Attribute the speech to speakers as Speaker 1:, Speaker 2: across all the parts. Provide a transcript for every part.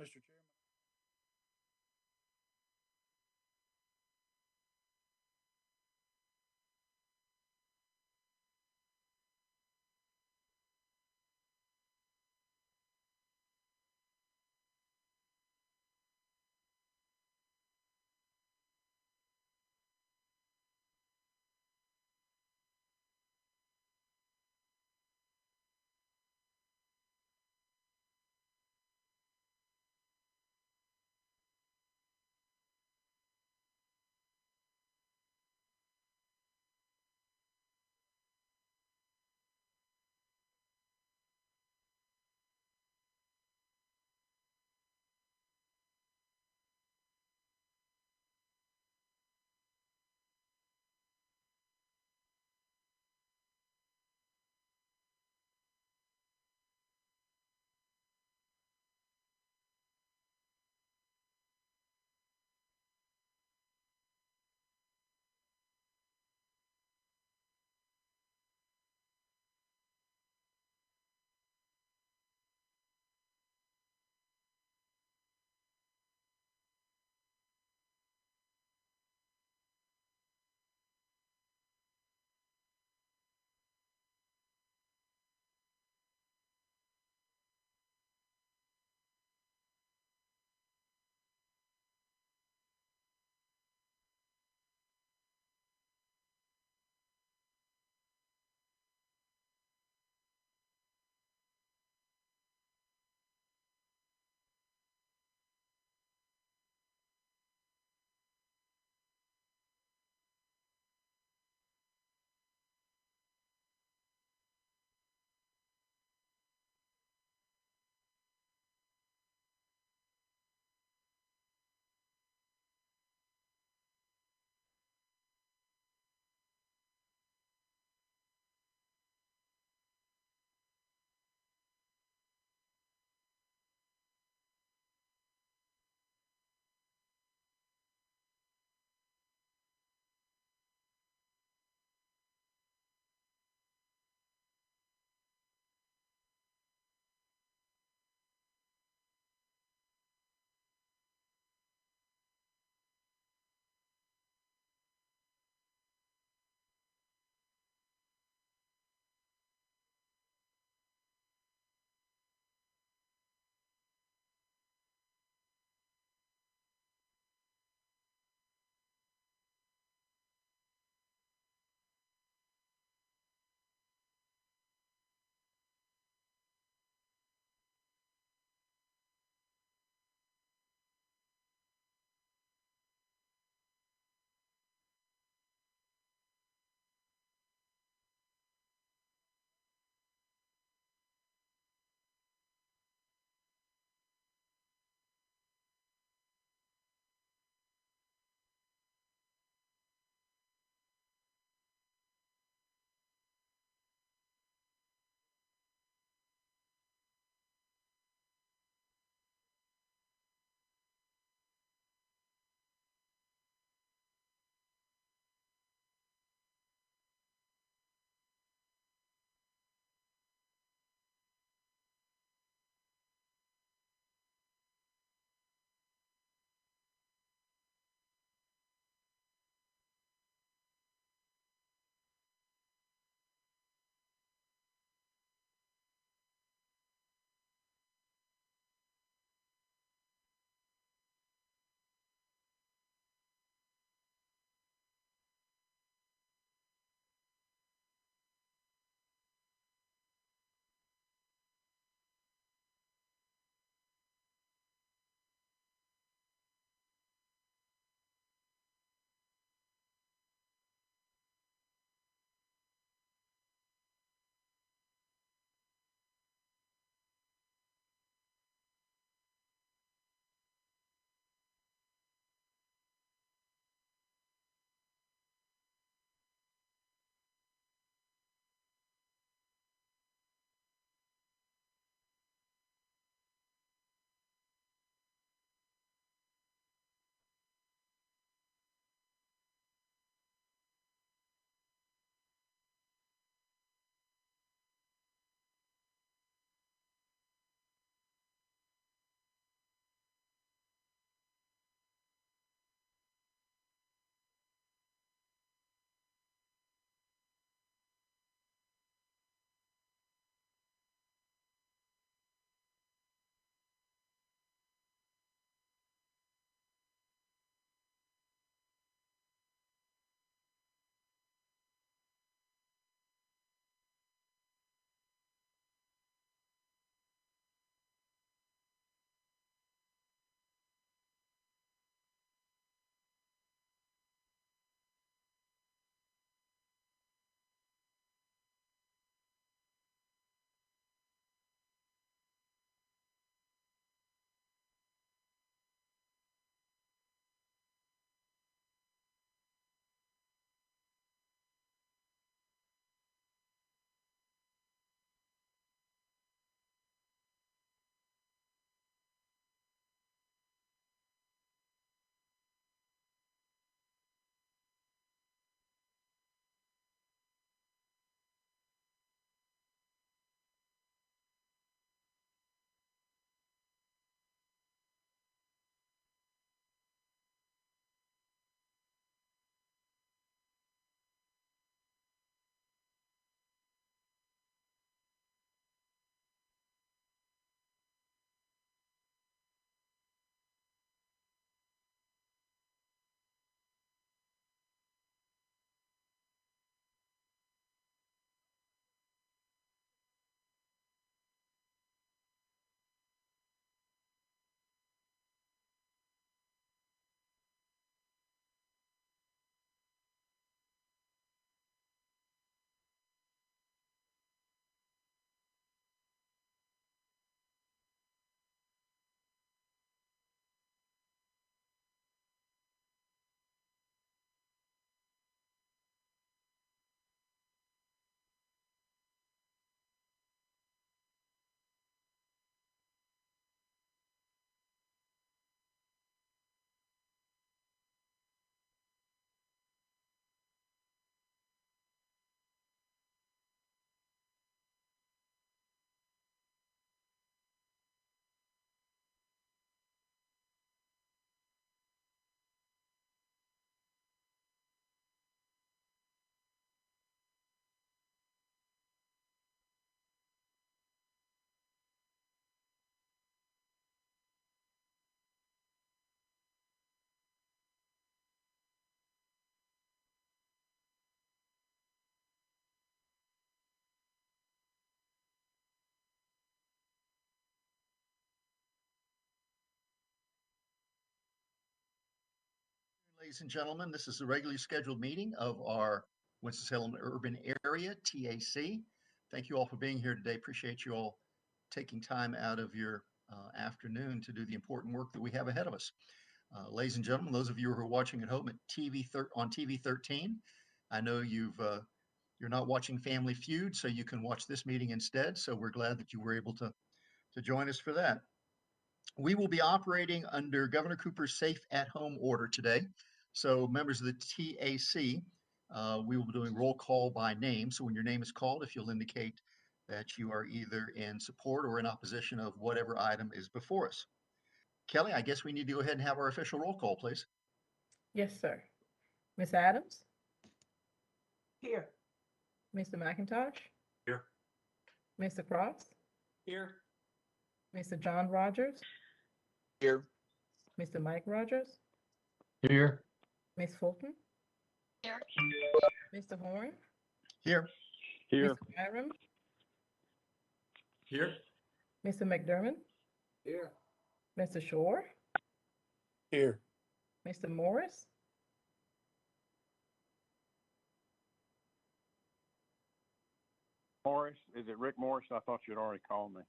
Speaker 1: Mr. Chairman. Ladies and gentlemen, this is the regularly scheduled meeting of our Winston-Salem Urban Area, TAC. Thank you all for being here today. Appreciate you all taking time out of your afternoon to do the important work that we have ahead of us. Ladies and gentlemen, those of you who are watching at home at on TV 13, I know you're not watching Family Feud, so you can watch this meeting instead. So we're glad that you were able to join us for that. We will be operating under Governor Cooper's Safe at Home order today. So members of the TAC, we will be doing roll call by name. So when your name is called, if you'll indicate that you are either in support or in opposition of whatever item is before us. Kelly, I guess we need to go ahead and have our official roll call, please.
Speaker 2: Yes, sir. Ms. Adams?
Speaker 3: Here.
Speaker 2: Mr. McIntosh?
Speaker 4: Here.
Speaker 2: Mr. Cross?
Speaker 4: Here.
Speaker 2: Mr. John Rogers?
Speaker 4: Here.
Speaker 2: Mr. Mike Rogers?
Speaker 4: Here.
Speaker 2: Ms. Fulton?
Speaker 3: Here.
Speaker 2: Mr. Horn?
Speaker 1: Here.
Speaker 4: Here.
Speaker 2: Mr. Byram?
Speaker 4: Here.
Speaker 2: Mr. McDermott?
Speaker 4: Here.
Speaker 2: Mr. Shore?
Speaker 4: Here.
Speaker 2: Mr. Morris?
Speaker 5: Morris, is it Rick Morris? I thought you'd already called me.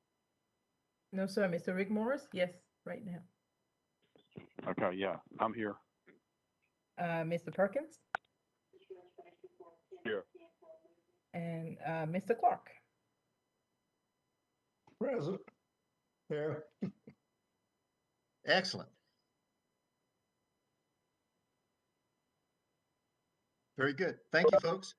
Speaker 2: No, sir. Mr. Rick Morris? Yes, right now.
Speaker 5: Okay, yeah, I'm here.
Speaker 2: Mr. Perkins?
Speaker 5: Here.
Speaker 2: And Mr. Clark?
Speaker 4: Present. Here.
Speaker 1: Excellent. Very good. Thank you, folks.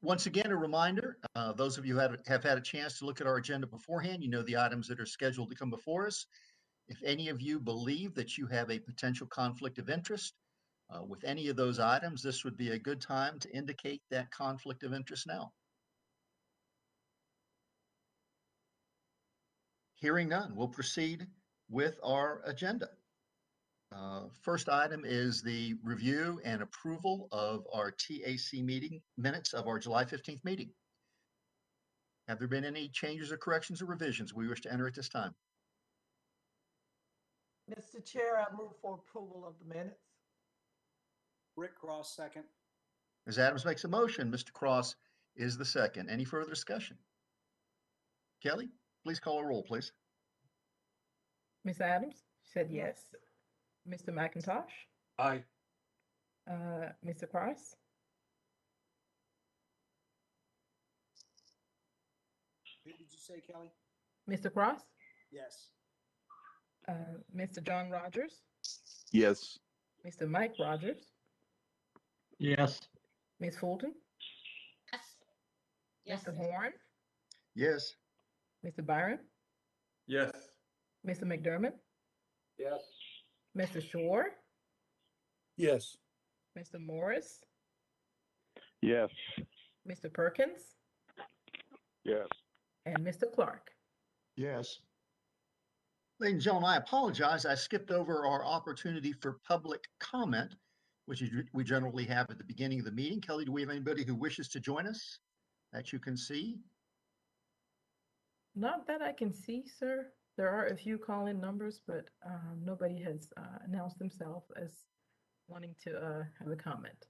Speaker 1: Once again, a reminder, those of you who have had a chance to look at our agenda beforehand, you know the items that are scheduled to come before us. If any of you believe that you have a potential conflict of interest with any of those items, this would be a good time to indicate that conflict of interest now. Hearing none, we'll proceed with our agenda. First item is the review and approval of our TAC meeting minutes of our July 15th meeting. Have there been any changes or corrections or revisions we wish to enter at this time?
Speaker 3: Mr. Chair, I move for approval of the minutes.
Speaker 4: Rick Cross, second.
Speaker 1: Ms. Adams makes a motion. Mr. Cross is the second. Any further discussion? Kelly, please call a roll, please.
Speaker 2: Ms. Adams? Said yes. Mr. McIntosh?
Speaker 4: Aye.
Speaker 2: Mr. Cross?
Speaker 4: Who did you say, Kelly?
Speaker 2: Mr. Cross?
Speaker 4: Yes.
Speaker 2: Mr. John Rogers?
Speaker 5: Yes.
Speaker 2: Mr. Mike Rogers?
Speaker 4: Yes.
Speaker 2: Ms. Fulton?
Speaker 3: Yes.
Speaker 2: Mr. Horn?
Speaker 1: Yes.
Speaker 2: Mr. Byron?
Speaker 4: Yes.
Speaker 2: Mr. McDermott?
Speaker 4: Yes.
Speaker 2: Mr. Shore?
Speaker 4: Yes.
Speaker 2: Mr. Morris?
Speaker 5: Yes.
Speaker 2: Mr. Perkins?
Speaker 5: Yes.
Speaker 2: And Mr. Clark?
Speaker 1: Yes. Ladies and gentlemen, I apologize. I skipped over our opportunity for public comment, which we generally have at the beginning of the meeting. Kelly, do we have anybody who wishes to join us that you can see?
Speaker 2: Not that I can see, sir. There are a few call-in numbers, but nobody has announced themselves as wanting to have a comment.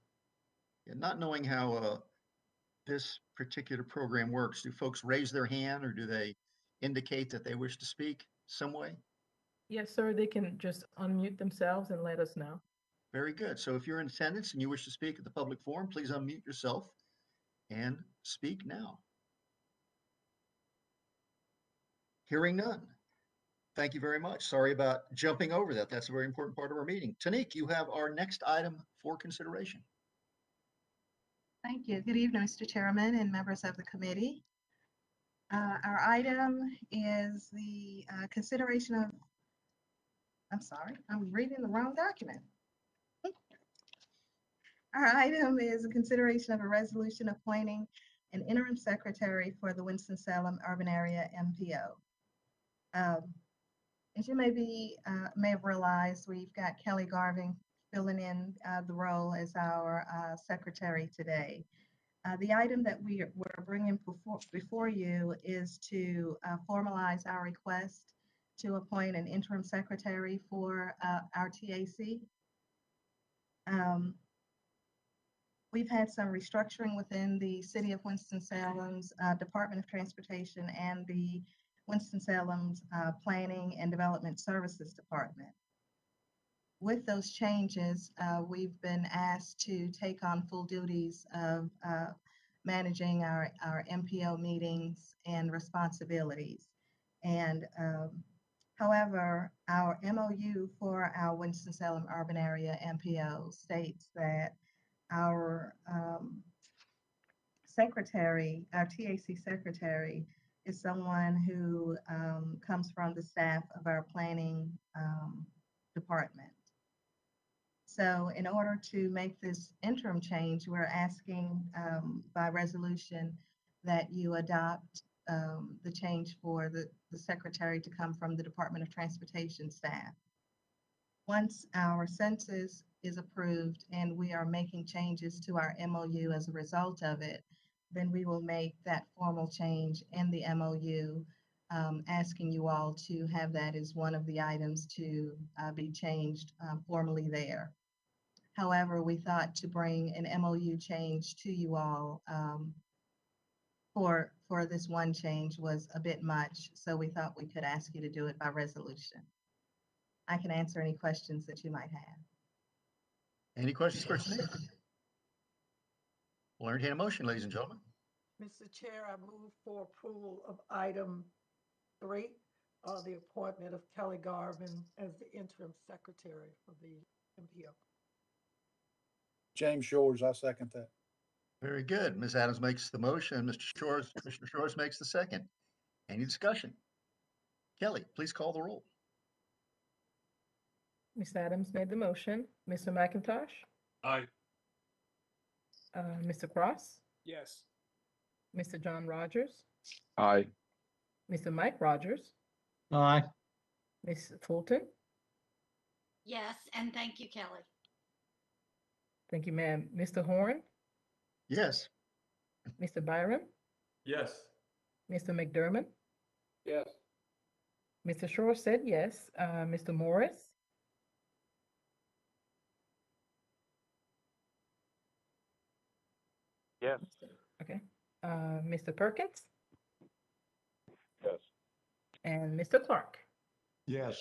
Speaker 1: Yeah, not knowing how this particular program works, do folks raise their hand or do they indicate that they wish to speak some way?
Speaker 2: Yes, sir. They can just unmute themselves and let us know.
Speaker 1: Very good. So if you're in attendance and you wish to speak at the public forum, please unmute yourself and speak now. Hearing none. Thank you very much. Sorry about jumping over that. That's a very important part of our meeting. Tanique, you have our next item for consideration.
Speaker 6: Thank you. Good evening, Mr. Chairman and members of the committee. Our item is the consideration of, I'm sorry, I'm reading the wrong document. Our item is a consideration of a resolution appointing an interim secretary for the Winston-Salem Urban Area MPO. As you may have realized, we've got Kelly Garvin filling in the role as our secretary today. The item that we're bringing before you is to formalize our request to appoint an interim secretary for our TAC. We've had some restructuring within the City of Winston-Salem's Department of Transportation and the Winston-Salem's Planning and Development Services Department. With those changes, we've been asked to take on full duties of managing our MPO meetings and responsibilities. And however, our MOU for our Winston-Salem urban area MPO states that our secretary, our TAC secretary, is someone who comes from the staff of our planning department. So in order to make this interim change, we're asking by resolution that you adopt the change for the secretary to come from the Department of Transportation staff. Once our census is approved and we are making changes to our MOU as a result of it, then we will make that formal change in the MOU, asking you all to have that as one of the items to be changed formally there. However, we thought to bring an MOU change to you all for this one change was a bit much, so we thought we could ask you to do it by resolution. I can answer any questions that you might have.
Speaker 1: Any questions for Denise? We'll entertain a motion, ladies and gentlemen.
Speaker 3: Mr. Chair, I move for approval of item 3, the appointment of Kelly Garvin as the interim secretary for the MPO.
Speaker 4: James Shores, I second that.
Speaker 1: Very good. Ms. Adams makes the motion. Commissioner Shores makes the second. Any discussion? Kelly, please call the roll.
Speaker 2: Ms. Adams made the motion. Mr. McIntosh?
Speaker 4: Aye.
Speaker 2: Mr. Cross?
Speaker 4: Yes.
Speaker 2: Mr. John Rogers?
Speaker 5: Aye.
Speaker 2: Mr. Mike Rogers?
Speaker 4: Aye.
Speaker 2: Ms. Fulton?
Speaker 7: Yes, and thank you, Kelly.
Speaker 2: Thank you, ma'am. Mr. Horn?
Speaker 1: Yes.
Speaker 2: Mr. Byram?
Speaker 4: Yes.
Speaker 2: Mr. McDermott?
Speaker 4: Yes.
Speaker 2: Mr. Shore said yes. Mr. Morris?
Speaker 5: Yes.
Speaker 2: Okay. Mr. Perkins?
Speaker 5: Yes.
Speaker 2: And Mr. Clark?
Speaker 4: Yes.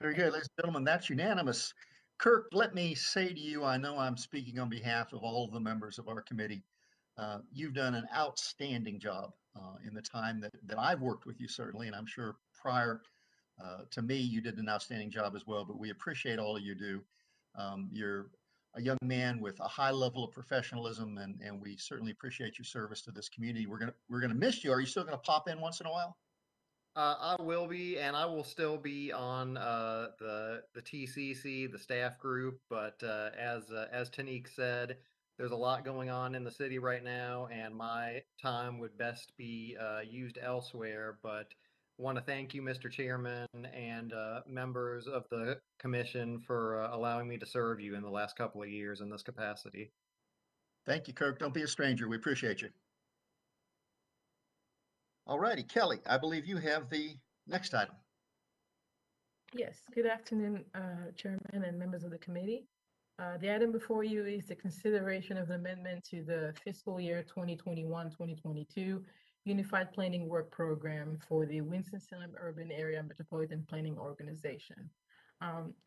Speaker 1: Very good, ladies and gentlemen, that's unanimous. Kirk, let me say to you, I know I'm speaking on behalf of all of the members of our committee. You've done an outstanding job in the time that I've worked with you, certainly, and I'm sure prior to me, you did an outstanding job as well, but we appreciate all you do. You're a young man with a high level of professionalism, and we certainly appreciate your service to this community. We're gonna miss you. Are you still gonna pop in once in a while?
Speaker 8: I will be, and I will still be on the TCC, the staff group. But as Tanique said, there's a lot going on in the city right now, and my time would best be used elsewhere. But want to thank you, Mr. Chairman, and members of the commission for allowing me to serve you in the last couple of years in this capacity.
Speaker 1: Thank you, Kirk. Don't be a stranger. We appreciate you. All righty, Kelly, I believe you have the next item.
Speaker 2: Yes, good afternoon, Chairman and members of the committee. The item before you is the consideration of an amendment to the fiscal year 2021-2022 Unified Planning Work Program for the Winston-Salem Urban Area Metropolitan Planning Organization.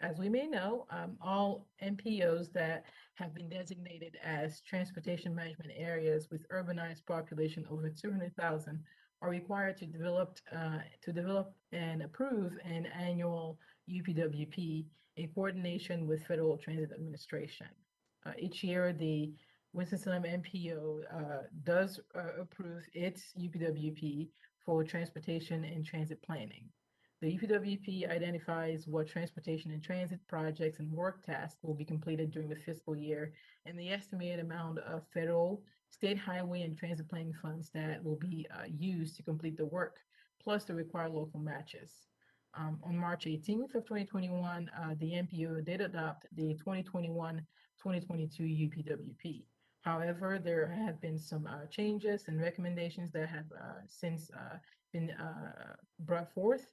Speaker 2: As we may know, all MPOs that have been designated as transportation management areas with urbanized population over 200,000 are required to develop and approve an annual UPWP in coordination with Federal Transit Administration. Each year, the Winston-Salem MPO does approve its UPWP for transportation and transit planning. The UPWP identifies what transportation and transit projects and work tasks will be completed during the fiscal year and the estimated amount of federal, state highway, and transit planning funds that will be used to complete the work, plus the required local matches. On March 18th of 2021, the MPO did adopt the 2021-2022 UPWP. However, there have been some changes and recommendations that have since been brought forth.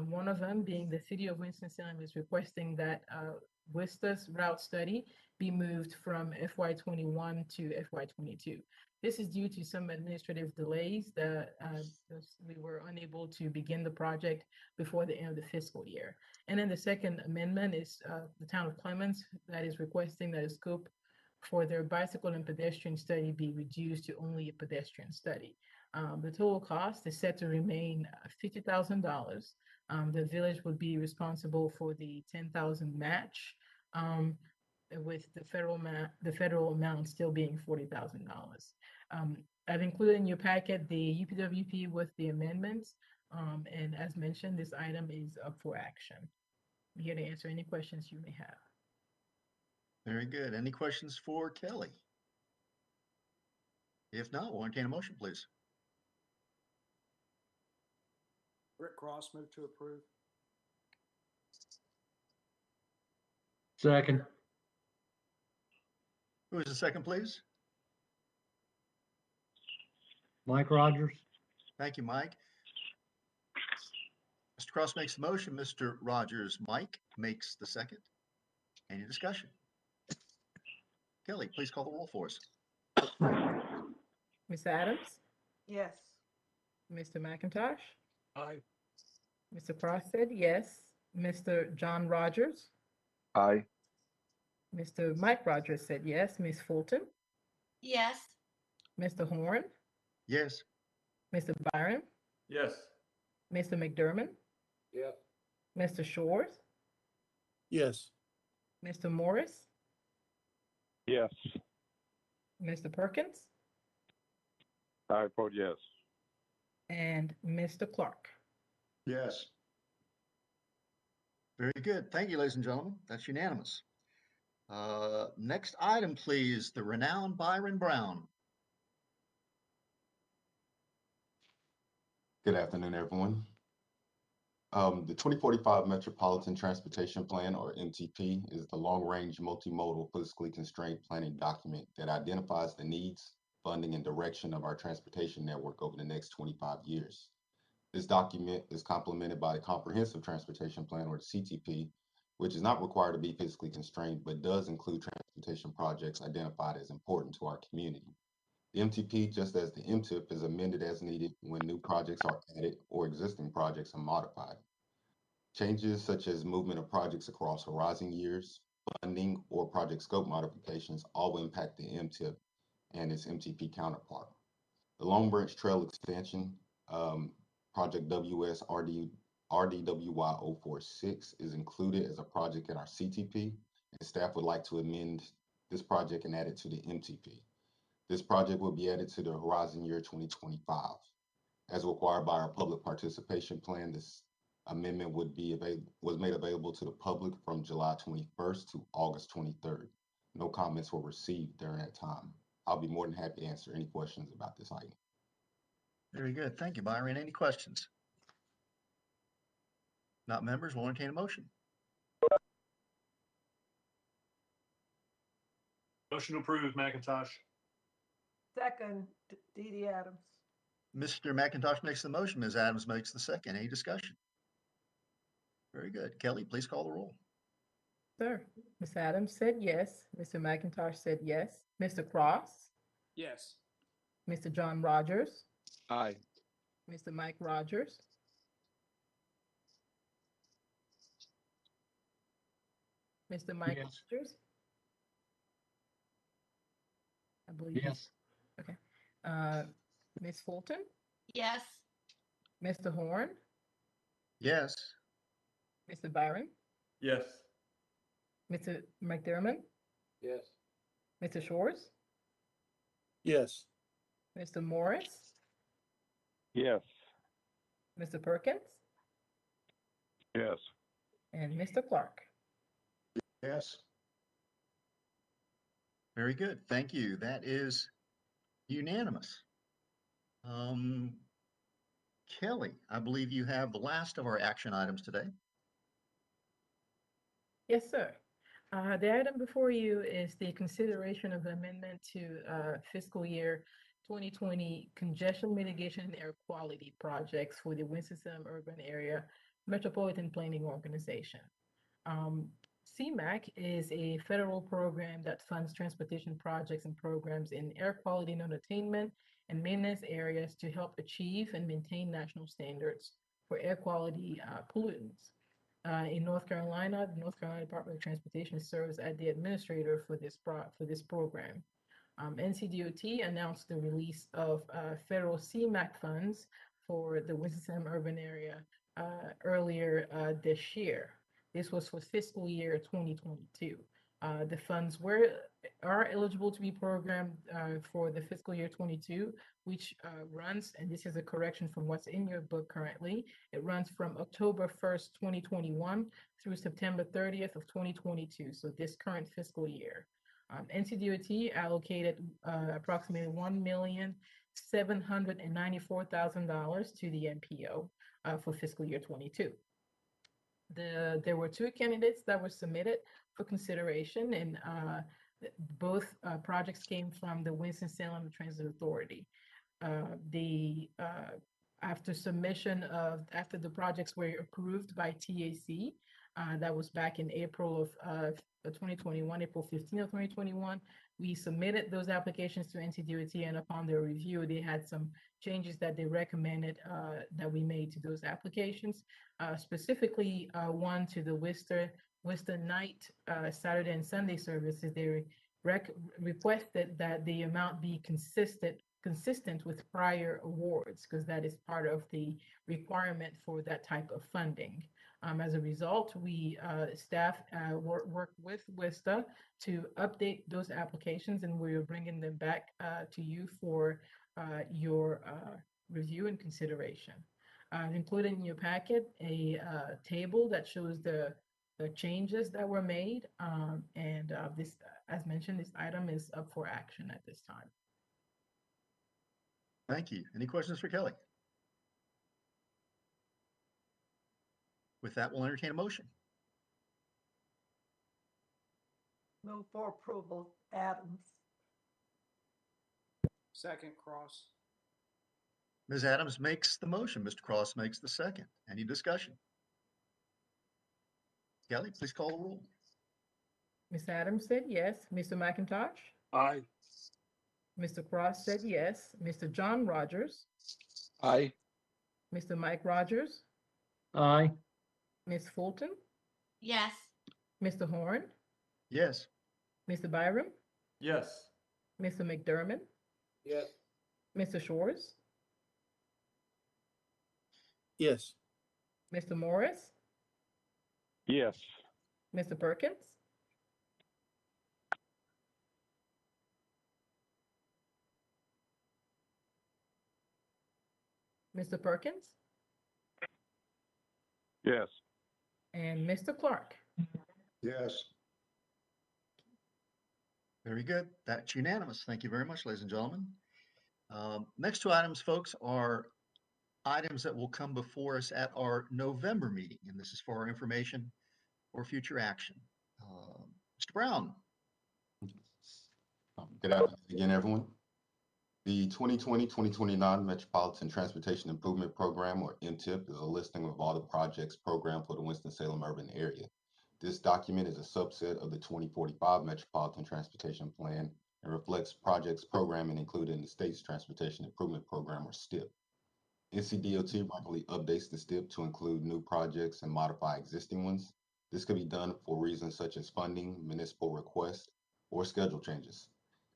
Speaker 2: One of them being the City of Winston-Salem is requesting that Vistas route study be moved from FY21 to FY22. This is due to some administrative delays that we were unable to begin the project before the end of the fiscal year. And then the second amendment is the town of Clements that is requesting that the scope for their bicycle and pedestrian study be reduced to only a pedestrian study. The total cost is set to remain $50,000. The village would be responsible for the 10,000 match, with the federal amount still being $40,000. I've included in your packet the UPWP with the amendments, and as mentioned, this item is up for action. I'm here to answer any questions you may have.
Speaker 1: Very good. Any questions for Kelly? If not, we'll entertain a motion, please.
Speaker 9: Rick Cross, move to approve.
Speaker 4: Second.
Speaker 1: Who is the second, please?
Speaker 4: Mike Rogers.
Speaker 1: Thank you, Mike. Mr. Cross makes the motion. Mr. Rogers, Mike makes the second. Any discussion? Kelly, please call the roll for us.
Speaker 2: Ms. Adams,
Speaker 3: Yes.
Speaker 2: Mr. McIntosh,
Speaker 9: Aye.
Speaker 2: Mr. Cross said yes. Mr. John Rogers,
Speaker 5: Aye.
Speaker 2: Mr. Mike Rogers said yes. Ms. Fulton,
Speaker 7: Yes.
Speaker 2: Mr. Horn,
Speaker 1: Yes.
Speaker 2: Mr. Byron,
Speaker 4: Yes.
Speaker 2: Mr. McDermott,
Speaker 9: Yes.
Speaker 2: Mr. Shores,
Speaker 9: Yes.
Speaker 2: Mr. Morris,
Speaker 5: Yes.
Speaker 2: Mr. Perkins,
Speaker 5: I vote yes.
Speaker 2: and Mr. Clark.
Speaker 4: Yes.
Speaker 1: Very good. Thank you, ladies and gentlemen. That's unanimous. Next item, please. The renowned Byron Brown.
Speaker 10: Good afternoon, everyone. The 2045 Metropolitan Transportation Plan, or MTP, is the long-range multimodal physically constrained planning document that identifies the needs, funding, and direction of our transportation network over the next 25 years. This document is complemented by the Comprehensive Transportation Plan, or the CTP, which is not required to be physically constrained, but does include transportation projects identified as important to our community. The MTP, just as the MTIP, is amended as needed when new projects are added or existing projects are modified. Changes such as movement of projects across horizon years, funding, or project scope modifications all impact the MTIP and its MTP counterpart. The Long Branch Trail Extension, Project RDWY 046, is included as a project in our CTP, and staff would like to amend this project and add it to the MTP. This project will be added to the horizon year 2025. As required by our public participation plan, this amendment was made available to the public from July 21st to August 23rd. No comments were received during that time. I'll be more than happy to answer any questions about this item.
Speaker 1: Very good. Thank you, Byron. Any questions? Not members, we'll entertain a motion.
Speaker 4: Motion to approve, McIntosh.
Speaker 3: Second, Dee Dee Adams.
Speaker 1: Mr. McIntosh makes the motion. Ms. Adams makes the second. Any discussion? Very good. Kelly, please call the roll.
Speaker 2: Sir, Ms. Adams said yes. Mr. McIntosh said yes. Mr. Cross,
Speaker 9: Yes.
Speaker 2: Mr. John Rogers,
Speaker 5: Aye.
Speaker 2: Mr. Mike Rogers, Mr. Mike
Speaker 4: Yes.
Speaker 2: Rogers. I believe.
Speaker 4: Yes.
Speaker 2: Okay. Ms. Fulton,
Speaker 7: Yes.
Speaker 2: Mr. Horn,
Speaker 1: Yes.
Speaker 2: Mr. Byron,
Speaker 4: Yes.
Speaker 2: Mr. McDermott,
Speaker 9: Yes.
Speaker 2: Mr. Shores,
Speaker 9: Yes.
Speaker 2: Mr. Morris,
Speaker 5: Yes.
Speaker 2: Mr. Perkins,
Speaker 5: Yes.
Speaker 2: and Mr. Clark.
Speaker 4: Yes.
Speaker 1: Very good. Thank you. That is unanimous. Kelly, I believe you have the last of our action items today.
Speaker 2: Yes, sir. The item before you is the consideration of the amendment to fiscal year 2020 congestion mitigation and air quality projects for the Winston-Salem urban area metropolitan planning organization. CMAC is a federal program that funds transportation projects and programs in air quality non-attainment and maintenance areas to help achieve and maintain national standards for air quality pollutants. In North Carolina, the North Carolina Department of Transportation serves as the administrator for this program. NCDOT announced the release of federal CMAQ funds for the Winston-Salem urban area earlier this year. This was for fiscal year 2022. The funds are eligible to be programmed for the fiscal year 22, which runs, and this is a correction from what's in your book currently, it runs from October 1st, 2021 through September 30th of 2022, so this current fiscal year. NCDOT allocated approximately $1,794,000 to the MPO for fiscal year 22. There were two candidates that were submitted for consideration, and both projects came from the Winston-Salem Transit Authority. After the projects were approved by TAC, that was back in April of 2021, April 15th of 2021. We submitted those applications to NCDOT, and upon their review, they had some changes that they recommended that we made to those applications, specifically one to the Worcester night, Saturday and Sunday services. They requested that the amount be consistent with prior awards, because that is part of the requirement for that type of funding. As a result, staff worked with WISTA to update those applications, and we're bringing them back to you for your review and consideration. Included in your packet a table that shows the changes that were made, and this, as mentioned, this item is up for action at this time.
Speaker 1: Thank you. Any questions for Kelly? With that, we'll entertain a motion.
Speaker 3: Move for approval, Adams.
Speaker 9: Second, Cross.
Speaker 1: Ms. Adams makes the motion. Mr. Cross makes the second. Any discussion? Kelly, please call the roll.
Speaker 2: Ms. Adams said yes. Mr. McIntosh?
Speaker 9: Aye.
Speaker 2: Mr. Cross said yes. Mr. John Rogers?
Speaker 9: Aye.
Speaker 2: Mr. Mike Rogers?
Speaker 4: Aye.
Speaker 2: Ms. Fulton?
Speaker 7: Yes.
Speaker 2: Mr. Horn?
Speaker 1: Yes.
Speaker 2: Mr. Byram?
Speaker 9: Yes.
Speaker 2: Mr. McDermott?
Speaker 9: Yes.
Speaker 2: Mr. Shores?
Speaker 9: Yes.
Speaker 2: Mr. Morris?
Speaker 5: Yes.
Speaker 2: Mr. Perkins? Mr. Perkins?
Speaker 5: Yes.
Speaker 2: And Mr. Clark?
Speaker 4: Yes.
Speaker 1: Very good. That's unanimous. Thank you very much, ladies and gentlemen. Next two items, folks, are items that will come before us at our November meeting, and this is for our information or future action. Mr. Brown.
Speaker 10: Good afternoon again, everyone. The 2020-2029 Metropolitan Transportation Improvement Program, or MTIP, is a listing of all the projects programmed for the Winston-Salem urban area. This document is a subset of the 2045 Metropolitan Transportation Plan and reflects projects programming included in the state's Transportation Improvement Program, or STIP. NCDOT regularly updates the STIP to include new projects and modify existing ones. This could be done for reasons such as funding, municipal requests, or schedule changes.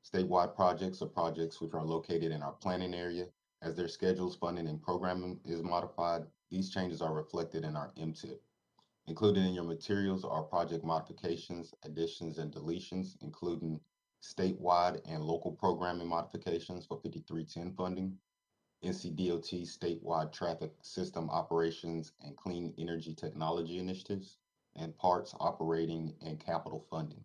Speaker 10: Statewide projects are projects which are located in our planning area. As their schedules, funding, and programming is modified, these changes are reflected in our MTIP. Included in your materials are project modifications, additions, and deletions, including statewide and local programming modifications for 5310 funding, NCDOT statewide traffic system operations and clean energy technology initiatives, and parts, operating, and capital funding.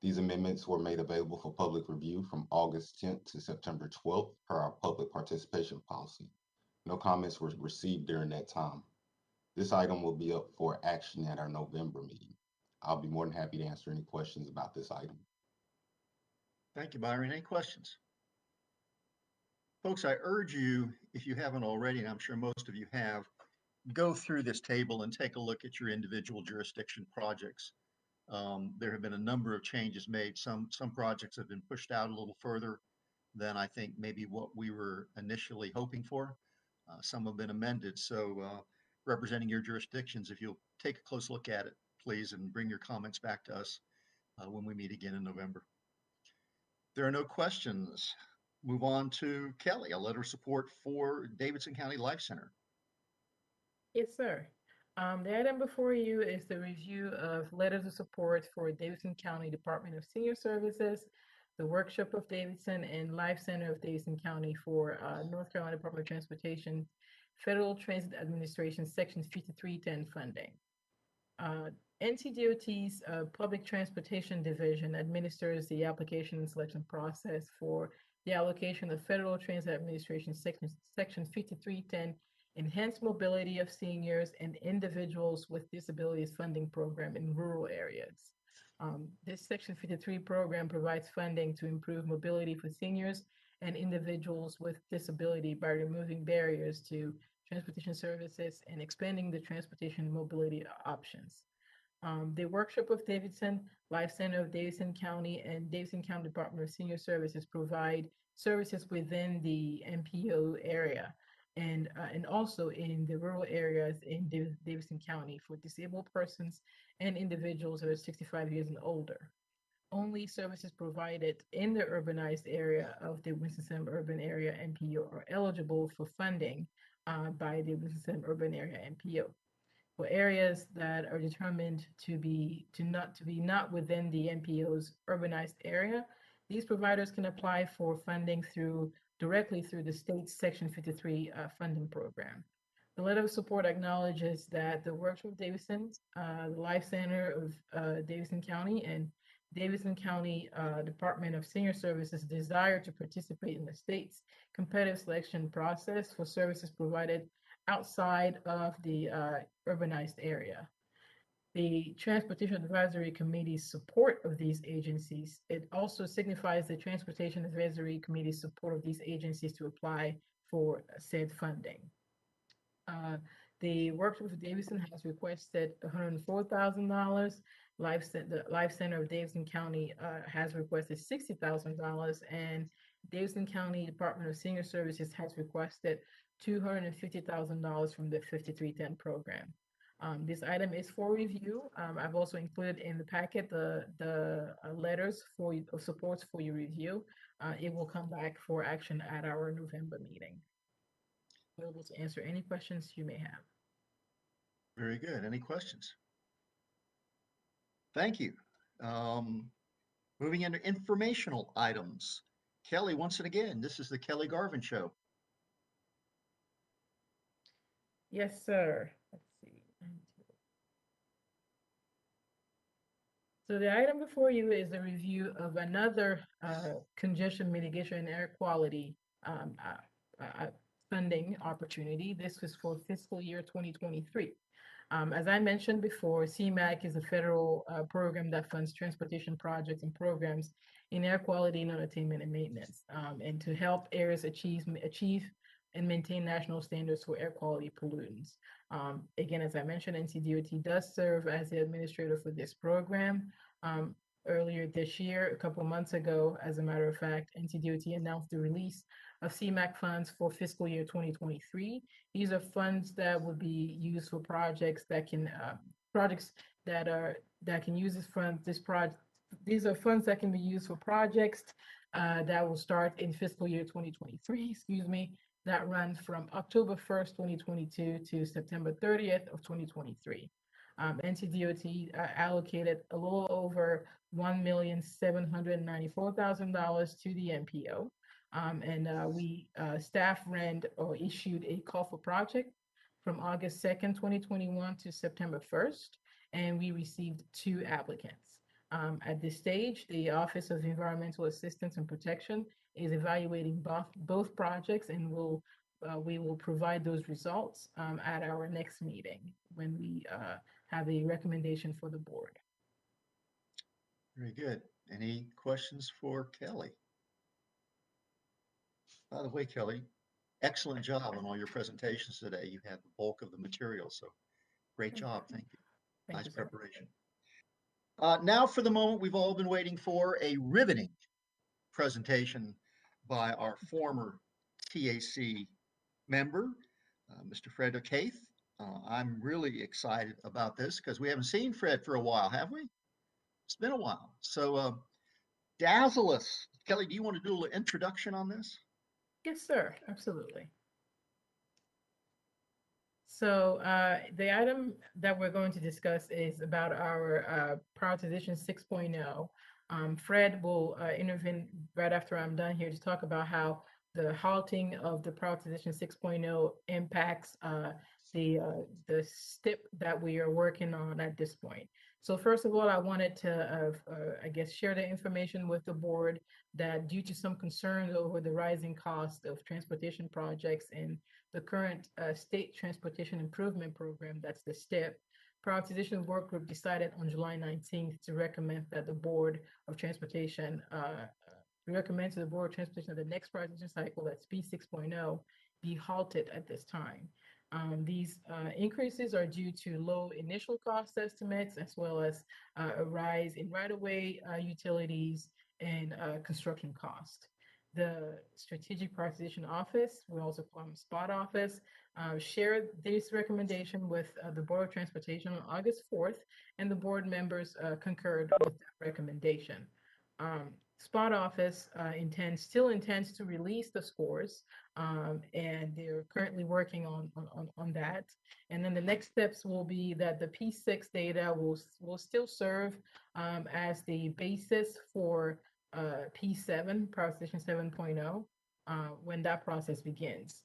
Speaker 10: These amendments were made available for public review from August 10th to September 12th per our public participation policy. No comments were received during that time. This item will be up for action at our November meeting. I'll be more than happy to answer any questions about this item.
Speaker 1: Thank you, Byron. Any questions? Folks, I urge you, if you haven't already, and I'm sure most of you have, go through this table and take a look at your individual jurisdiction projects There have been a number of changes made. Some projects have been pushed out a little further than I think maybe what we were initially hoping for. Some have been amended. So representing your jurisdictions, if you'll take a close look at it, please, and bring your comments back to us when we meet again in November. There are no questions. Move on to Kelly, a letter of support for Davidson County Life Center.
Speaker 2: Yes, sir. The item before you is the review of letters of support for Davidson County Department of Senior Services, the Workshop of Davidson, and Life Center of Davidson County for North Carolina Department of Transportation, Federal Transit Administration, Section 5310 funding. NCDOT's Public Transportation Division administers the application and selection process for the allocation of Federal Transit Administration Section 5310 Enhanced Mobility of Seniors and Individuals with Disabilities Funding Program in rural areas. This Section 53 program provides funding to improve mobility for seniors and individuals with disability by removing barriers to transportation services and expanding the transportation mobility options. The Workshop of Davidson, Life Center of Davidson County, and Davidson County Department of Senior Services provide services within the MPO area and also in the rural areas in Davidson County for disabled persons and individuals that are 65 years and older. Only services provided in the urbanized area of the Winston-Salem Urban Area MPO are eligible for funding by the Winston-Salem Urban Area MPO. For areas that are determined to be not within the MPO's urbanized area, these providers can apply for funding directly through the state's Section 53 funding program. The letter of support acknowledges that the Workshop of Davidson, the Life Center of Davidson County, and Davidson County Department of Senior Services desire to participate in the state's competitive selection process for services provided outside of the urbanized area. The Transportation Advisory Committee's support of these agencies, it also signifies the Transportation Advisory Committee's support of these agencies to apply for said funding. The Workshop of Davidson has requested $104,000. The Life Center of Davidson County has requested $60,000, and Davidson County Department of Senior Services has requested $250,000 from the 5310 program. This item is for review. I've also included in the packet the letters of support for your review. It will come back for action at our November meeting. Available to answer any questions you may have.
Speaker 1: Very good. Any questions? Thank you. Moving into informational items. Kelly, once again, this is the Kelly Garvin Show.
Speaker 2: Yes, sir. Let's see. So the item before you is a review of another congestion mitigation and air quality funding opportunity. This was for fiscal year 2023. As I mentioned before, CMAQ is a federal program that funds transportation projects and programs in air quality, non-attainment, and maintenance, and to help areas achieve and maintain national standards for air quality pollutants. Again, as I mentioned, NCDOT does serve as the administrator for this program. Earlier this year, a couple of months ago, as a matter of fact, NCDOT announced the release of CMAQ funds for fiscal year 2023. These are funds that would be used for projects that can use this fund. These are funds that can be used for projects that will start in fiscal year 2023. Excuse me. That runs from October 1st, 2022 to September 30th of 2023. NCDOT allocated a little over $1,794,000 to the MPO. We staff ran or issued a call for project from August 2nd, 2021 to September 1st, and we received 2 applicants. At this stage, the Office of Environmental Assistance and Protection is evaluating both projects, and we will provide those results at our next meeting when we have a recommendation for the board.
Speaker 1: Very good. Any questions for Kelly? By the way, Kelly, excellent job on all your presentations today. You had the bulk of the material, so great job. Thank you. Nice preparation. Now for the moment we've all been waiting for, a riveting presentation by our former TAC member, Mr. Fred O'Keefe. I'm really excited about this because we haven't seen Fred for a while, have we? It's been a while. So dazzle us. Kelly, do you want to do a little introduction on this?
Speaker 2: Yes, sir. Absolutely. So the item that we're going to discuss is about our Prioritization 6.0. Fred will intervene right after I'm done here to talk about how the halting of the Prioritization 6.0 impacts the STIP that we are working on at this point. So first of all, I wanted to, I guess, share the information with the board that due to some concerns over the rising cost of transportation projects in the current State Transportation Improvement Program, that's the STIP, Prioritization Work Group decided on July 19th to recommend that the Board of Transportation recommend to the Board of Transportation that the next prioritization cycle, that's P 6.0, be halted at this time. These increases are due to low initial cost estimates, as well as a rise in right-of-way utilities and construction cost. The Strategic Prioritization Office, we also call them SPOT Office, shared this recommendation with the Board of Transportation on August 4th, and the board members concurred with that recommendation. SPOT Office still intends to release the scores, and they're currently working on that. And then the next steps will be that the P6 data will still serve as the basis for P7, Prioritization 7.0, when that process begins.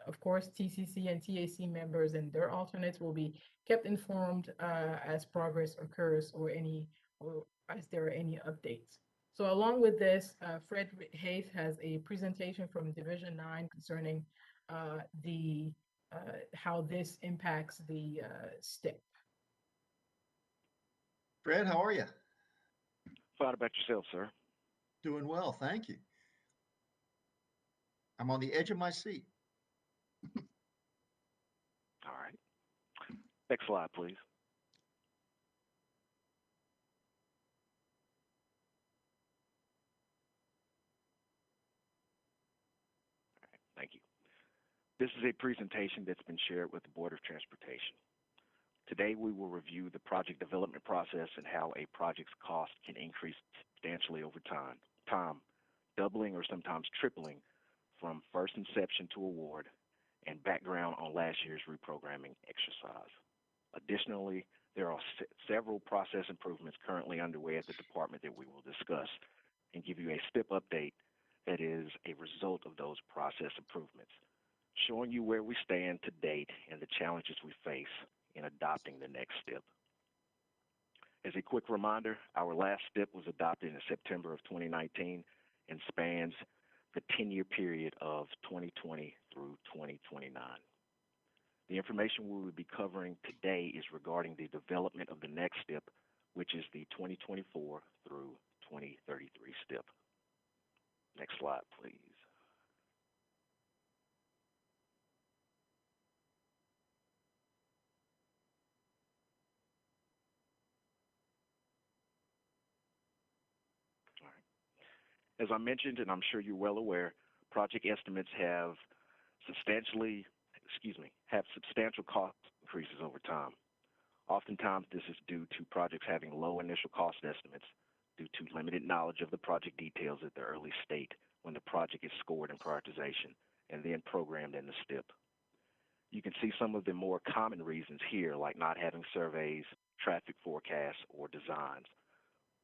Speaker 2: Of course, TCC and TAC members and their alternates will be kept informed as progress occurs or as there are any updates. So along with this, Fred Hayes has a presentation from Division 9 concerning how this impacts the STIP.
Speaker 1: Fred, how are you?
Speaker 11: Fine about yourself, sir.
Speaker 1: Doing well, thank you. I'm on the edge of my seat.
Speaker 11: All right. Next slide, please. All right, thank you. This is a presentation that's been shared with the Board of Transportation. Today, we will review the project development process and how a project's cost can increase substantially over time, doubling or sometimes tripling from first inception to award, and background on last year's reprogramming exercise. Additionally, there are several process improvements currently underway at the department that we will discuss and give you a STIP update that is a result of those process improvements, showing you where we stand to date and the challenges we face in adopting the next STIP. As a quick reminder, our last STIP was adopted in September of 2019 and spans the 10-year period of 2020 through 2029. The information we will be covering today is regarding the development of the next STIP, which is the 2024 through 2033 STIP. Next slide, please. All right. As I mentioned, and I'm sure you're well aware, project estimates have substantial cost increases over time. Oftentimes, this is due to projects having low initial cost estimates due to limited knowledge of the project details at the early state when the project is scored in prioritization and then programmed in the STIP. You can see some of the more common reasons here, like not having surveys, traffic forecasts, or designs,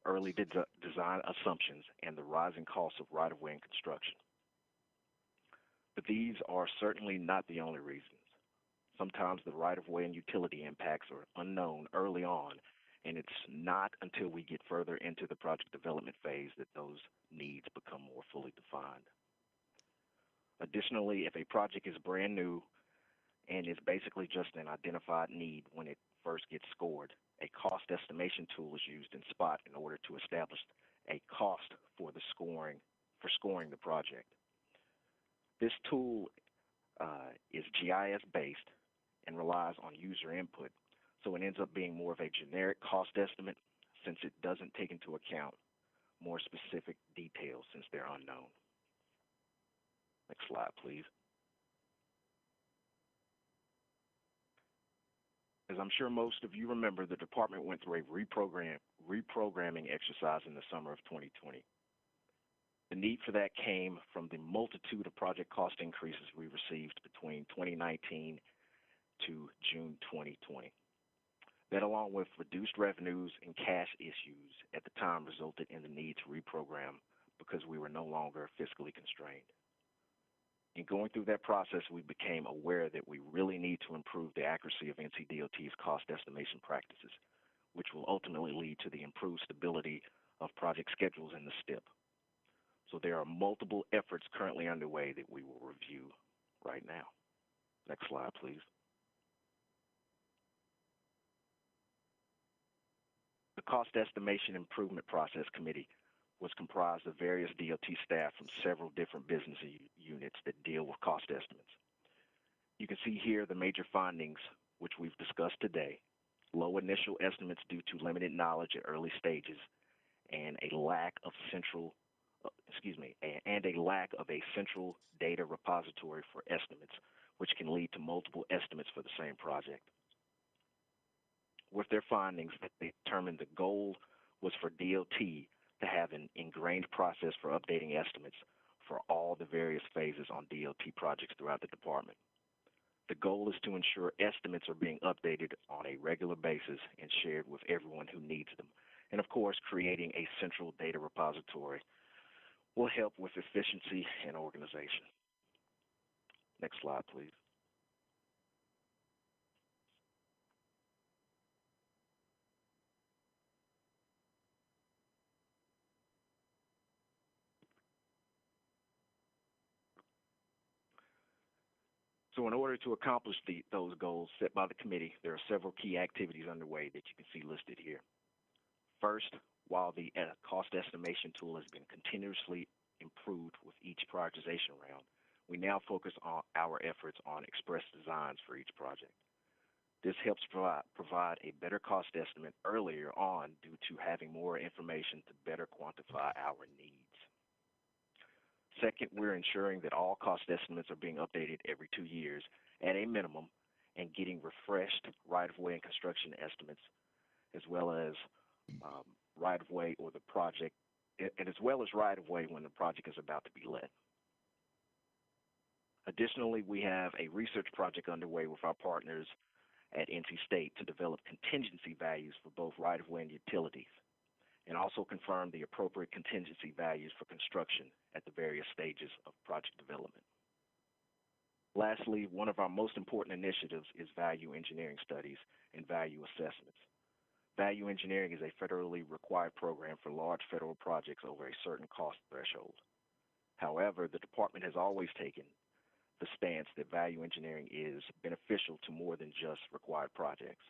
Speaker 11: early design assumptions, and the rising costs of right-of-way and construction. But these are certainly not the only reasons. Sometimes the right-of-way and utility impacts are unknown early on, and it's not until we get further into the project development phase that those needs become more fully defined. Additionally, if a project is brand new and is basically just an identified need when it first gets scored, a cost estimation tool is used in SPOT in order to establish a cost for scoring the project. This tool is GIS-based and relies on user input, so it ends up being more of a generic cost estimate since it doesn't take into account more specific details since they're unknown. Next slide, please. As I'm sure most of you remember, the department went through a reprogramming exercise in the summer of 2020. The need for that came from the multitude of project cost increases we received between 2019 to June 2020. That, along with reduced revenues and cash issues at the time, resulted in the need to reprogram because we were no longer fiscally constrained. In going through that process, we became aware that we really need to improve the accuracy of NCDOT's cost estimation practices, which will ultimately lead to the improved stability of project schedules in the STIP. So there are multiple efforts currently underway that we will review right now. Next slide, please. The Cost Estimation Improvement Process Committee was comprised of various DOT staff from several different business units that deal with cost estimates. You can see here the major findings, which we've discussed today: low initial estimates due to limited knowledge at early stages, and a lack of a central data repository for estimates, which can lead to multiple estimates for the same project. With their findings, they determined the goal was for DOT to have an ingrained process for updating estimates for all the various phases on DOT projects throughout the department. The goal is to ensure estimates are being updated on a regular basis and shared with everyone who needs them. And of course, creating a central data repository will help with efficiency and organization. Next slide, please. So in order to accomplish those goals set by the committee, there are several key activities underway that you can see listed here. First, while the cost estimation tool has been continuously improved with each prioritization round, we now focus on our efforts on express designs for each project. This helps provide a better cost estimate earlier on due to having more information to better quantify our needs. Second, we're ensuring that all cost estimates are being updated every 2 years at a minimum and getting refreshed right-of-way and construction estimates, as well as right-of-way or the project, and as well as right-of-way when the project is about to be let. Additionally, we have a research project underway with our partners at NC State to develop contingency values for both right-of-way and utilities, and also confirm the appropriate contingency values for construction at the various stages of project development. Lastly, one of our most important initiatives is value engineering studies and value assessments. Value engineering is a federally required program for large federal projects over a certain cost threshold. However, the department has always taken the stance that value engineering is beneficial to more than just required projects.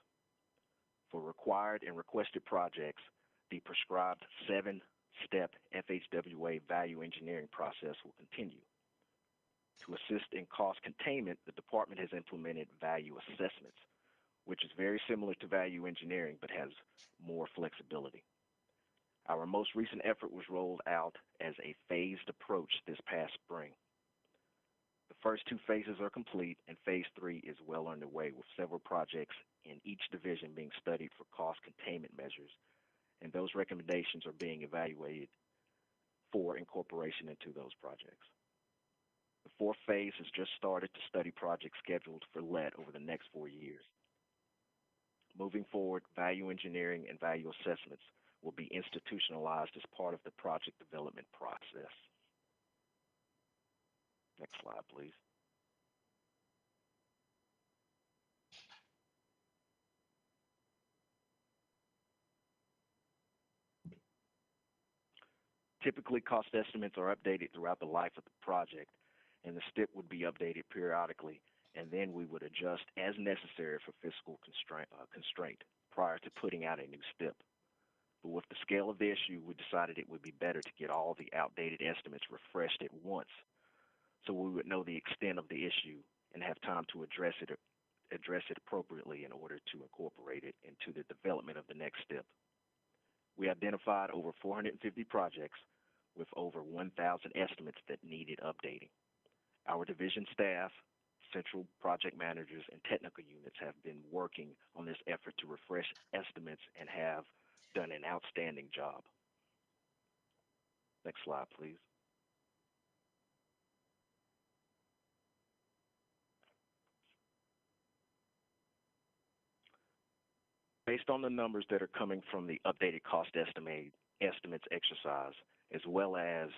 Speaker 11: For required and requested projects, the prescribed 7-step FHWA value engineering process will continue. To assist in cost containment, the department has implemented value assessments, which is very similar to value engineering but has more flexibility. Our most recent effort was rolled out as a phased approach this past spring. The first 2 phases are complete, and phase 3 is well underway, with several projects in each division being studied for cost containment measures, and those recommendations are being evaluated for incorporation into those projects. The 4th phase has just started to study projects scheduled for let over the next 4 years. Moving forward, value engineering and value assessments will be institutionalized as part of the project development process. Next slide, please. Typically, cost estimates are updated throughout the life of the project, and the STIP would be updated periodically, and then we would adjust as necessary for fiscal constraint prior to putting out a new STIP. But with the scale of the issue, we decided it would be better to get all the outdated estimates refreshed at once, so we would know the extent of the issue and have time to address it appropriately in order to incorporate it into the development of the next STIP. We identified over 450 projects with over 1,000 estimates that needed updating. Our division staff, central project managers, and technical units have been working on this effort to refresh estimates and have done an outstanding job. Next slide, please. Based on the numbers that are coming from the updated cost estimates exercise, as well as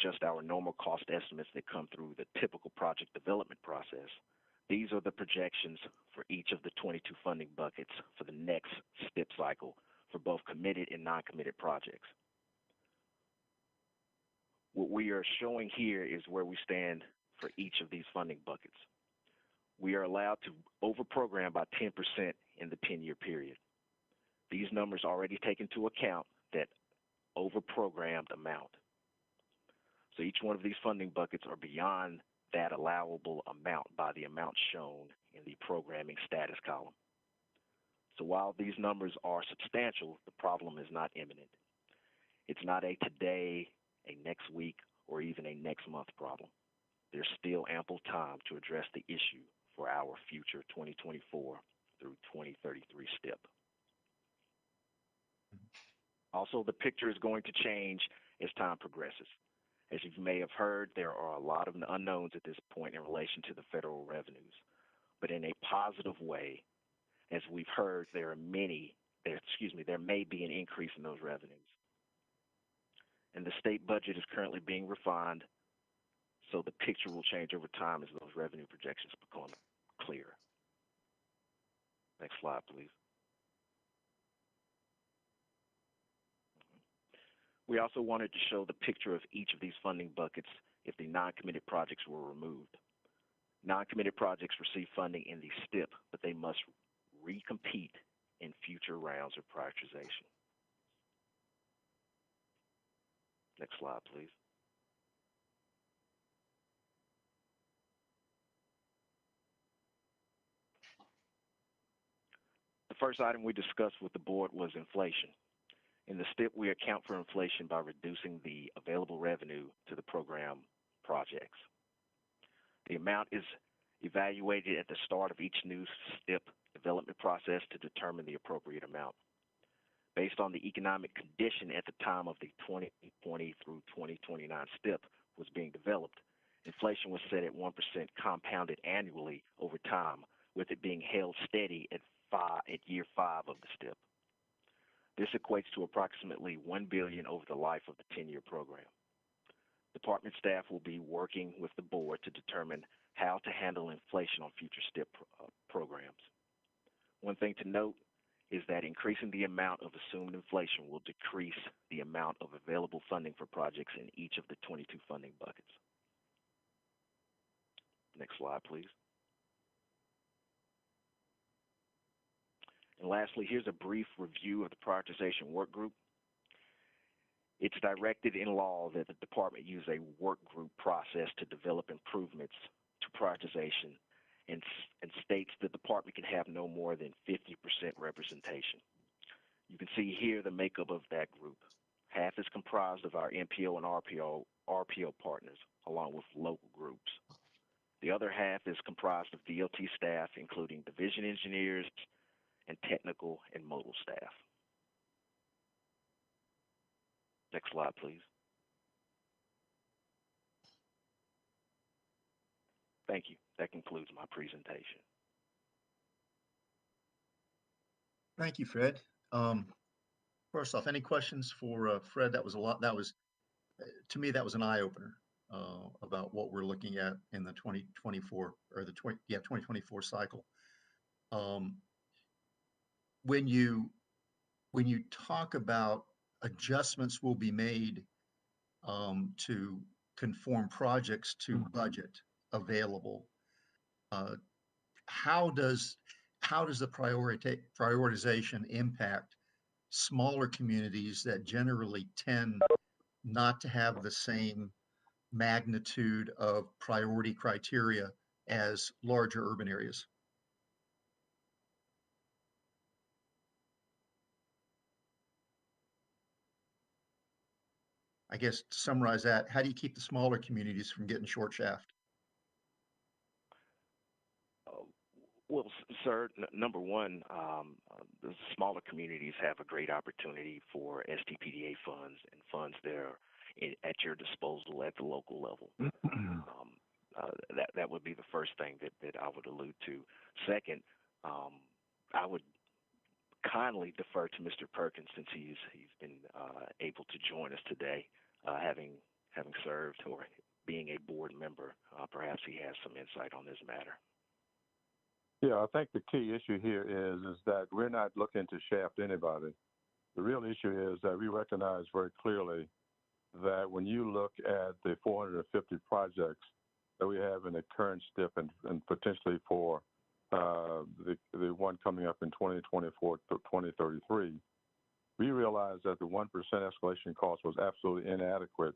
Speaker 11: just our normal cost estimates that come through the typical project development process, these are the projections for each of the 22 funding buckets for the next STIP cycle for both committed and non-committed projects. What we are showing here is where we stand for each of these funding buckets. We are allowed to overprogram by 10% in the 10-year period. These numbers already take into account that overprogrammed amount. So each one of these funding buckets are beyond that allowable amount by the amount shown in the programming status column. So while these numbers are substantial, the problem is not imminent. It's not a today, a next week, or even a next month problem. There's still ample time to address the issue for our future 2024 through 2033 STIP. Also, the picture is going to change as time progresses. As you may have heard, there are a lot of unknowns at this point in relation to the federal revenues. But in a positive way, as we've heard, there may be an increase in those revenues. And the state budget is currently being refined, so the picture will change over time as those revenue projections become clearer. Next slide, please. We also wanted to show the picture of each of these funding buckets if the non-committed projects were removed. Non-committed projects receive funding in the STIP, but they must recompete in future rounds of prioritization. Next slide, please. The first item we discussed with the board was inflation. In the STIP, we account for inflation by reducing the available revenue to the program projects. The amount is evaluated at the start of each new STIP development process to determine the appropriate amount. Based on the economic condition at the time of the 2020 through 2029 STIP was being developed, inflation was set at 1% compounded annually over time, with it being held steady at year 5 of the STIP. This equates to approximately $1 billion over the life of the 10-year program. Department staff will be working with the board to determine how to handle inflation on future STIP programs. One thing to note is that increasing the amount of assumed inflation will decrease the amount of available funding for projects in each of the 22 funding buckets. Next slide, please. And lastly, here's a brief review of the prioritization work group. It's directed in law that the department use a work group process to develop improvements to prioritization and states the department can have no more than 50% representation. You can see here the makeup of that group. Half is comprised of our MPO and RPO partners, along with local groups. The other half is comprised of DOT staff, including division engineers, and technical and modal staff. Next slide, please. Thank you. That concludes my presentation.
Speaker 1: Thank you, Fred. First off, any questions for Fred? That was a lot. That was, to me, that was an eye opener about what we're looking at in the 2024 or the 2024 cycle. When you talk about adjustments will be made to conform projects to budget available, how does the prioritization impact smaller communities that generally tend not to have the same magnitude of priority criteria as larger urban areas? I guess to summarize that, how do you keep the smaller communities from getting short shaft?
Speaker 11: Well, sir, number one, the smaller communities have a great opportunity for STPDA funds and funds that are at your disposal at the local level. That would be the first thing that I would allude to. Second, I would kindly defer to Mr. Perkins since he's been able to join us today, having served or being a board member. Perhaps he has some insight on this matter.
Speaker 12: Yeah, I think the key issue here is that we're not looking to shaft anybody. The real issue is that we recognize very clearly that when you look at the 450 projects that we have in the current STIP and potentially for the one coming up in 2024 to 2033, we realize that the 1% escalation cost was absolutely inadequate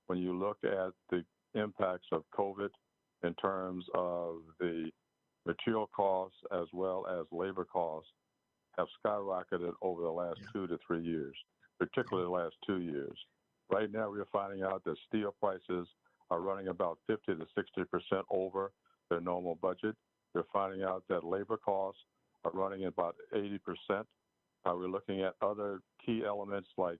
Speaker 12: when you look at the impacts of COVID in terms of the material costs as well as labor costs have skyrocketed over the last 2 to 3 years, particularly the last 2 years. Right now, we're finding out that steel prices are running about 50 to 60% over their normal budget. We're finding out that labor costs are running about 80%. We're looking at other key elements like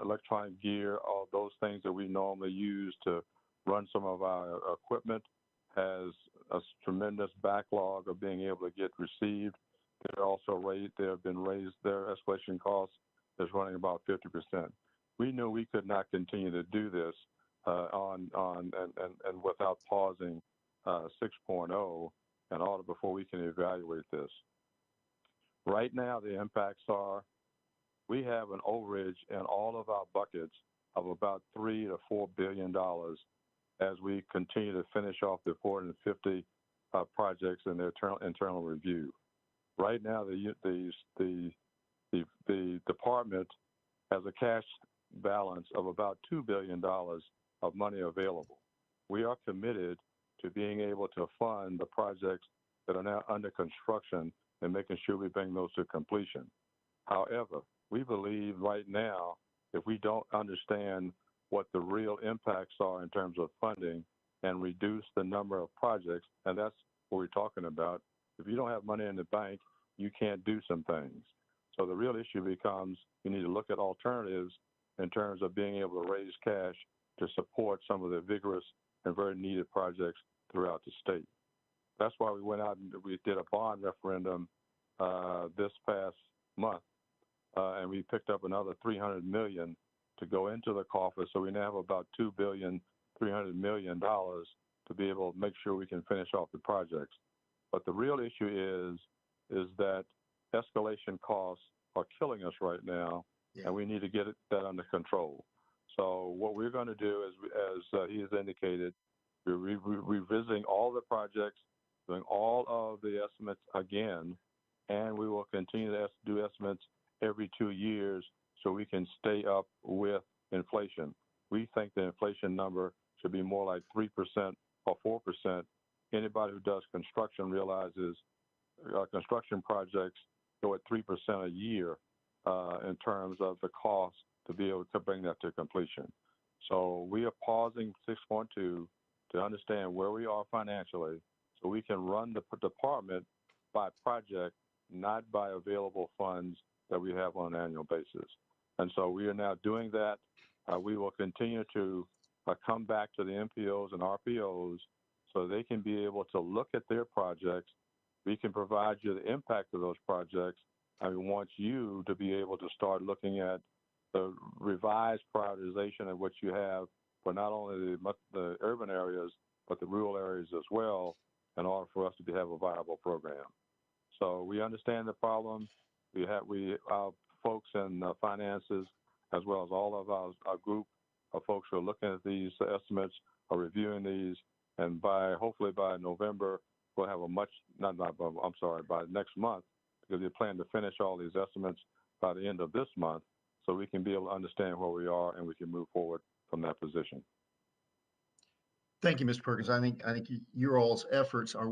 Speaker 12: electronic gear, all those things that we normally use to run some of our equipment has a tremendous backlog of being able to get received. They're also raised, they have been raised, their escalation costs is running about 50%. We knew we could not continue to do this and without pausing 6.0 in order before we can evaluate this. Right now, the impacts are we have an overage in all of our buckets of about $3 to $4 billion as we continue to finish off the 450 projects in their internal review. Right now, the department has a cash balance of about $2 billion of money available. We are committed to being able to fund the projects that are now under construction and making sure we bring those to completion. However, we believe right now, if we don't understand what the real impacts are in terms of funding and reduce the number of projects, and that's what we're talking about. If you don't have money in the bank, you can't do some things. So the real issue becomes you need to look at alternatives in terms of being able to raise cash to support some of the vigorous and very needed projects throughout the state. That's why we went out and we did a bond referendum this past month, and we picked up another $300 million to go into the coffers. So we now have about $2.3 billion to be able to make sure we can finish off the projects. But the real issue is that escalation costs are killing us right now, and we need to get that under control. So what we're going to do is, as he has indicated, we're revisiting all the projects, doing all of the estimates again, and we will continue to do estimates every 2 years so we can stay up with inflation. We think the inflation number should be more like 3% or 4%. Anybody who does construction realizes construction projects go at 3% a year in terms of the cost to be able to bring that to completion. So we are pausing 6.2 to understand where we are financially so we can run the department by project, not by available funds that we have on an annual basis. And so we are now doing that. We will continue to come back to the MPOs and RPOs so they can be able to look at their projects. We can provide you the impact of those projects, and we want you to be able to start looking at the revised prioritization of what you have for not only the urban areas, but the rural areas as well, in order for us to have a viable program. So we understand the problem. Our folks in finances, as well as all of our group of folks who are looking at these estimates, are reviewing these, and hopefully by November, we'll have by next month, because we plan to finish all these estimates by the end of this month, so we can be able to understand where we are and we can move forward from that position.
Speaker 1: Thank you, Mr. Perkins. I think your all's efforts are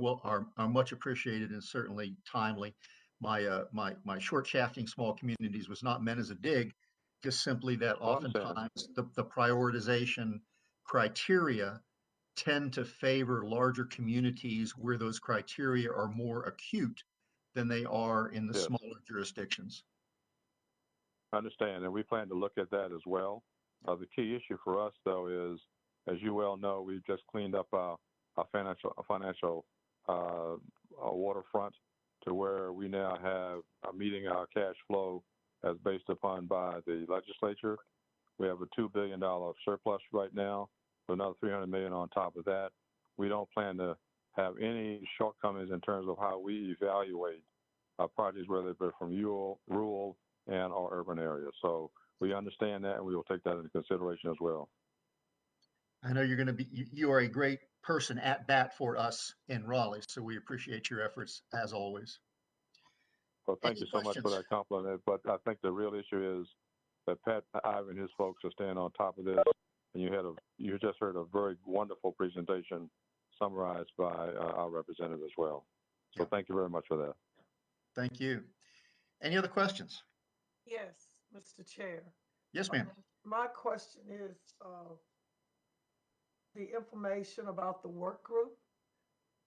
Speaker 1: much appreciated and certainly timely. My short shafting small communities was not meant as a dig. Just simply that
Speaker 12: I understand.
Speaker 1: oftentimes the prioritization criteria tend to favor larger communities where those criteria are more acute than they are in the
Speaker 12: Yes.
Speaker 1: smaller jurisdictions.
Speaker 12: I understand, and we plan to look at that as well. The key issue for us, though, is, as you well know, we've just cleaned up our financial waterfront to where we now have meeting our cash flow as based upon by the legislature. We have a $2 billion surplus right now, with another $300 million on top of that. We don't plan to have any shortcomings in terms of how we evaluate projects, whether they're from rural and or urban areas. So we understand that, and we will take that into consideration as well.
Speaker 1: I know you're going to be, you are a great person at bat for us in Raleigh, so we appreciate your efforts as always.
Speaker 12: Well, thank
Speaker 1: Any
Speaker 12: you so much for
Speaker 1: questions?
Speaker 12: that compliment. But I think the real issue is that Pat Ivan and his folks are staying on top of this, and you just heard a very wonderful presentation summarized by our representative as well. So thank you very much for that.
Speaker 1: Thank you. Any other questions?
Speaker 3: Yes, Mr. Chair.
Speaker 1: Yes, ma'am.
Speaker 3: My question is the information about the work group.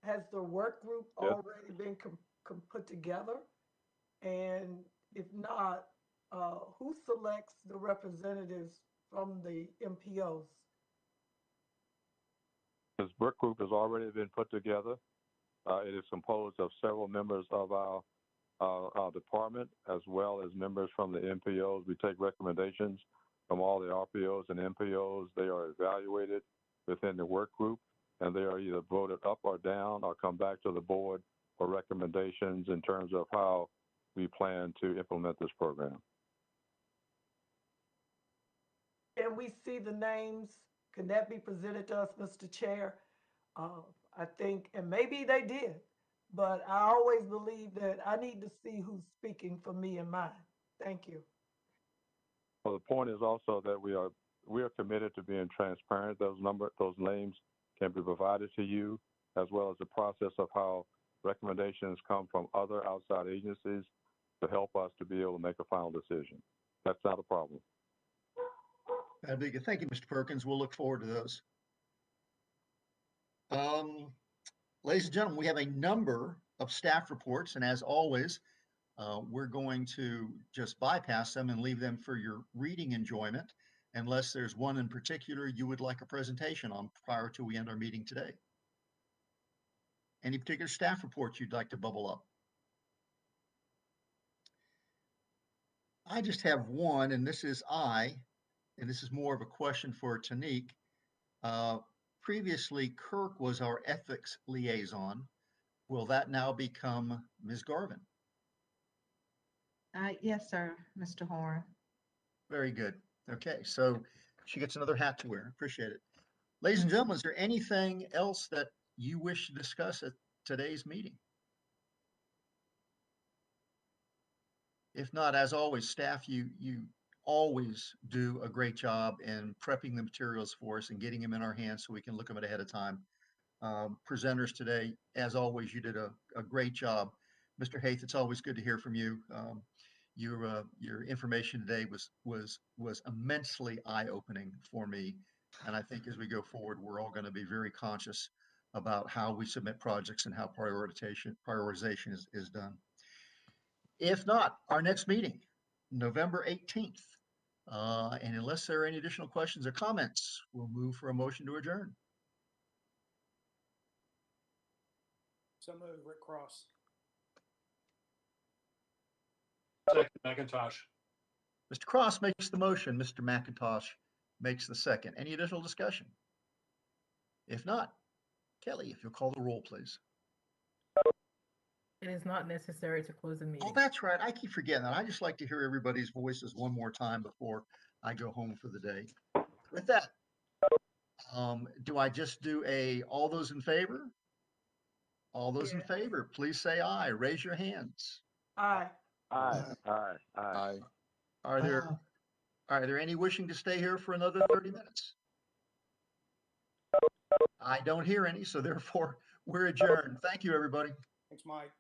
Speaker 3: Has the work group already been put together? And if not, who selects the representatives from the MPOs?
Speaker 12: This work group has already been put together. It is composed of several members of our department, as well as members from the MPOs. We take recommendations from all the RPOs and MPOs. They are evaluated within the work group, and they are either voted up or down or come back to the board for recommendations in terms of how we plan to implement this program.
Speaker 3: Can we see the names? Can that be presented to us, Mr. Chair? I think, and maybe they did, but I always believe that I need to see who's speaking for me and mine. Thank you.
Speaker 12: Well, the point is also that we are committed to being transparent. Those names can be provided to you, as well as the process of how recommendations come from other outside agencies to help us to be able to make a final decision. That's not a problem.
Speaker 1: That'd be good. Thank you, Mr. Perkins. We'll look forward to those. Ladies and gentlemen, we have a number of staff reports, and as always, we're going to just bypass them and leave them for your reading enjoyment, unless there's one in particular you would like a presentation on prior to we end our meeting today. Any particular staff reports you'd like to bubble up? I just have one, and this is more of a question for Tanique. Previously, Kirk was our ethics liaison. Will that now become Ms. Garvin?
Speaker 6: Yes, sir, Mr. Horn.
Speaker 1: Very good. Okay, so she gets another hat to wear. Appreciate it. Ladies and gentlemen, is there anything else that you wish to discuss at today's meeting? If not, as always, staff, you always do a great job in prepping the materials for us and getting them in our hands so we can look them at ahead of time. Presenters today, as always, you did a great job. Mr. Haith, it's always good to hear from you. Your information today was immensely eye-opening for me. And I think as we go forward, we're all going to be very conscious about how we submit projects and how prioritization is done. If not, our next meeting, November 18th. And unless there are any additional questions or comments, we'll move for a motion to adjourn.
Speaker 9: So moved, Rick Cross. Second, McIntosh.
Speaker 1: Mr. Cross makes the motion. Mr. McIntosh makes the second. Any additional discussion? If not, Kelly, if you'll call the roll, please.
Speaker 2: It is not necessary to close the meeting.
Speaker 1: Oh, that's right. I keep forgetting that. I just like to hear everybody's voices one more time before I go home for the day. With that, do I just do all those in favor? All those in favor, please say aye. Raise your hands.
Speaker 3: Aye.
Speaker 12: Aye. Aye. Aye.
Speaker 1: Are there any wishing to stay here for another 30 minutes? I don't hear any, so therefore we're adjourned. Thank you, everybody.
Speaker 9: Thanks, Mike.